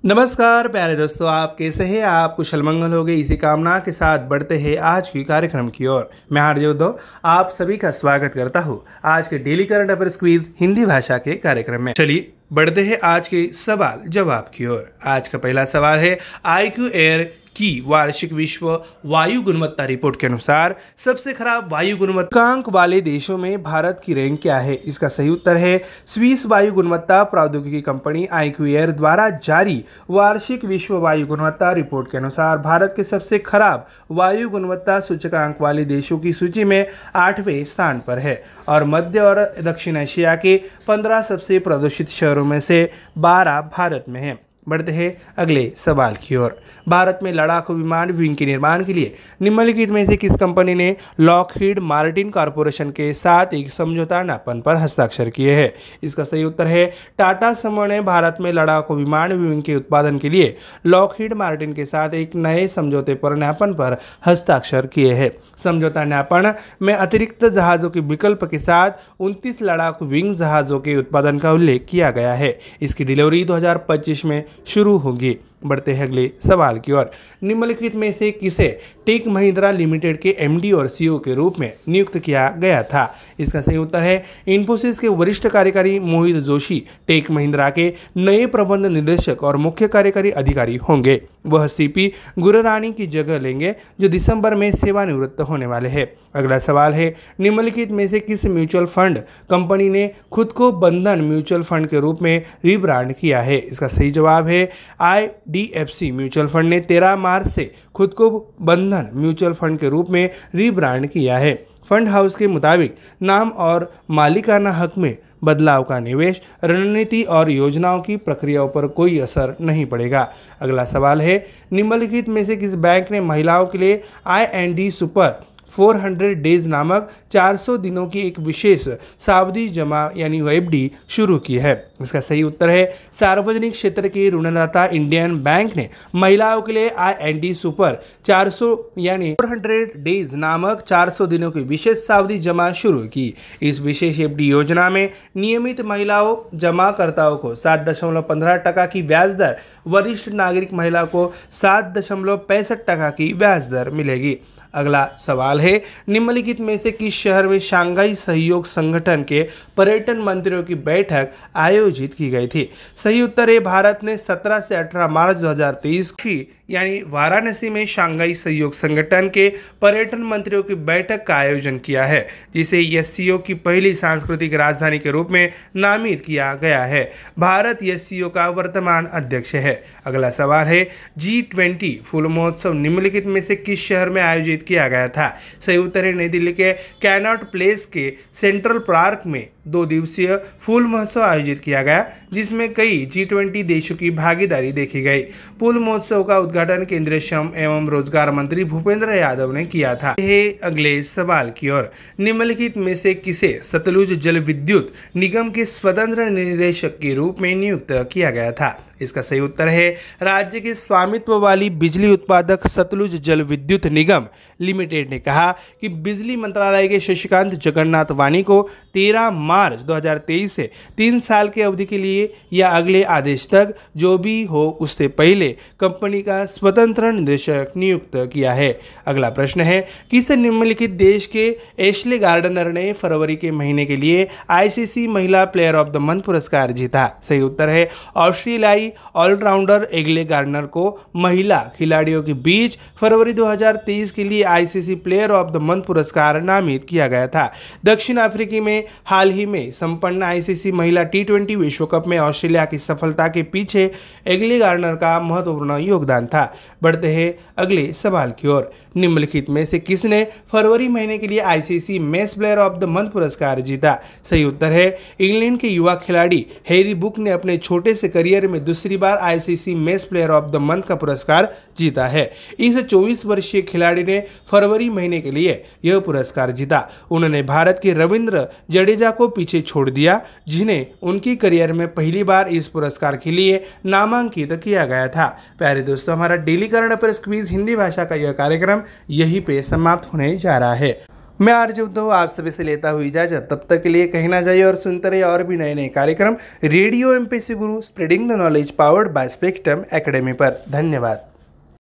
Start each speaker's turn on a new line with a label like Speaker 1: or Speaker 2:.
Speaker 1: नमस्कार प्यारे दोस्तों, आप कैसे हैं? आप कुशल मंगल होगे, इसी कामना के साथ बढ़ते हैं आज की कार्यक्रम की ओर। मैं आरजे उद्धव आप सभी का स्वागत करता हूँ आज के daily current affairs quiz Hindi भाषा के कार्यक्रम में। चलिए बढ़ते हैं आज के सवाल जवाब की ओर। आज का पहला सवाल है, IQ एयर की वार्षिक विश्व वायु गुणवत्ता रिपोर्ट के अनुसार सबसे खराब वायु गुणवत्तांक वाले देशों में भारत की रैंक क्या है? इसका सही उत्तर है स्विस वायु गुणवत्ता प्रौद्योगिकी कंपनी IQ एयर द्वारा जारी वार्षिक विश्व वायु गुणवत्ता रिपोर्ट के अनुसार भारत के सबसे खराब वायु गुणवत्ता सूचकांक वाले देशों की सूची में 8वें स्थान पर है और मध्य और दक्षिण एशिया के 15 सबसे प्रदूषित शहरों में से 12 भारत में है। बढ़ते हैं अगले सवाल की ओर। भारत में लड़ाकू विमान विंग के निर्माण के लिए निम्नलिखित में से किस कंपनी ने लॉकहीड मार्टिन कॉरपोरेशन के साथ एक समझौता ज्ञापन पर हस्ताक्षर किए हैं? इसका सही उत्तर है टाटा समूह ने भारत में लड़ाकू विमान विंग के उत्पादन के लिए लॉकहीड मार्टिन के साथ एक नए समझौते पर ज्ञापन पर हस्ताक्षर किए हैं। समझौता ज्ञापन में अतिरिक्त जहाजों के विकल्प के साथ 29 लड़ाकू विंग जहाजों के उत्पादन का उल्लेख किया गया है। इसकी डिलीवरी 2025 में शुरू होगी। बढ़ते हैं अगले सवाल की ओर। निम्नलिखित में से किसे टेक महिंद्रा लिमिटेड के MD और CEO के रूप में नियुक्त किया गया था? इसका सही उत्तर है इन्फोसिस के वरिष्ठ कार्यकारी मोहित जोशी टेक महिंद्रा के नए प्रबंध निदेशक और मुख्य कार्यकारी अधिकारी होंगे। वह CP गुररानी की जगह लेंगे जो दिसंबर में सेवानिवृत्त होने वाले हैं। अगला सवाल है, निम्नलिखित में से किस म्यूचुअल फंड कंपनी ने खुद को बंधन म्यूचुअल फंड के रूप में रिब्रांड किया है? इसका सही जवाब है IDFC म्यूचुअल फंड ने 13 मार्च से खुद को बंधन म्यूचुअल फंड के रूप में रिब्रांड किया है। फंड हाउस के मुताबिक नाम और मालिकाना हक में बदलाव का निवेश रणनीति और योजनाओं की प्रक्रियाओं पर कोई असर नहीं पड़ेगा। अगला सवाल है, निम्नलिखित में से किस बैंक ने महिलाओं के लिए IND सुपर 400 डेज नामक 400 दिनों की एक विशेष सावधि जमा यानी FD शुरू की है? इसका सही उत्तर है सार्वजनिक क्षेत्र के ऋणदाता इंडियन बैंक ने महिलाओं के लिए IND सुपर 400 यानी 400 डेज नामक 400 दिनों की विशेष सावधि जमा शुरू की। इस विशेष FD योजना में नियमित महिलाओं जमाकर्ताओं को 7.15% की ब्याज दर, वरिष्ठ नागरिक महिला को 7.65% की ब्याज दर मिलेगी। अगला सवाल है, निम्नलिखित में से किस शहर में शंघाई सहयोग संगठन के पर्यटन मंत्रियों की बैठक आयोजित की गई थी? सही उत्तर है भारत ने 17 से 18 मार्च 2023 की यानी वाराणसी में शंघाई सहयोग संगठन के पर्यटन मंत्रियों की बैठक का आयोजन किया है, जिसे SCO की पहली सांस्कृतिक राजधानी के रूप में नामित किया गया है। भारत SCO का वर्तमान अध्यक्ष है। अगला सवाल है, G20 फूल महोत्सव निम्नलिखित में से किस शहर में आयोजित किया गया था? सही उत्तर है नई दिल्ली के कैनॉट प्लेस के सेंट्रल पार्क में 2 दिवसीय फूल महोत्सव आयोजित किया गया, जिसमें कई G20 देशों की भागीदारी देखी गई। फूल महोत्सव का उद्घाटन केंद्रीय श्रम एवं रोजगार मंत्री भूपेंद्र यादव ने किया था। अगले सवाल की ओर। निम्नलिखित में से किसे सतलुज जल विद्युत निगम के स्वतंत्र निदेशक के रूप में नियुक्त किया गया था? इसका सही उत्तर है राज्य के स्वामित्व वाली बिजली उत्पादक सतलुज जल विद्युत निगम लिमिटेड ने कहा कि बिजली मंत्रालय के शशिकांत जगन्नाथ वानी को 13 मार्च 2023 से 3 साल की अवधि के लिए या अगले आदेश तक जो भी हो उससे पहले कंपनी का स्वतंत्र निदेशक नियुक्त किया है। अगला प्रश्न है, किस निम्नलिखित देश के एशले गार्डनर ने फरवरी के महीने के लिए ICC महिला प्लेयर ऑफ द मंथ पुरस्कार जीता? सही उत्तर है ऑस्ट्रेलियाई ऑलराउंडर एग्ले गार्डनर को महिला खिलाड़ियों के बीच फरवरी 2023 के लिए ICC player of the month पुरस्कार नामित किया गया था। दक्षिण अफ्रीकी में हाल ही में संपन्न ICC महिला T20 विश्व कप में ऑस्ट्रेलिया की सफलता के पीछे एग्ले गार्डनर का महत्वपूर्ण योगदान था। बढ़ते हैं अगले सवाल की ओर। निम्नलिखित में से किसने फरवरी महीने के लिए ICC mess player of the month पुरस्कार जीता? सही उत्तर है इंग्लैंड के युवा खिलाड़ी हैरी बुक ने अपने छोटे से करियर में दूसरी बार ICC mess player of the month का पुरस्कार जीता है। इस 24 वर्षीय खिलाड़ी ने फरवरी महीने के लिए यह पुरस्कार जीता। उन्होंने भारत के रविंद्र जडेजा को पीछे छोड़ दिया, जिन्हें उनकी करियर में पहली बार इस पुरस्कार के लिए नामांकित किया गया था। प्यारे दोस्तों, हमारा daily current affairs quiz Hindi भाषा का यह कार्यक्रम यहीं पे समाप्त होने जा रहा है। मैं आरजे उद्धव आप सभी से लेता हुई इजाजत। तब तक के लिए कहीं ना जाइए और सुनते रहिए और भी नए नए कार्यक्रम radio MPSC Guru spreading the knowledge powered by spectrum academy पर। धन्यवाद।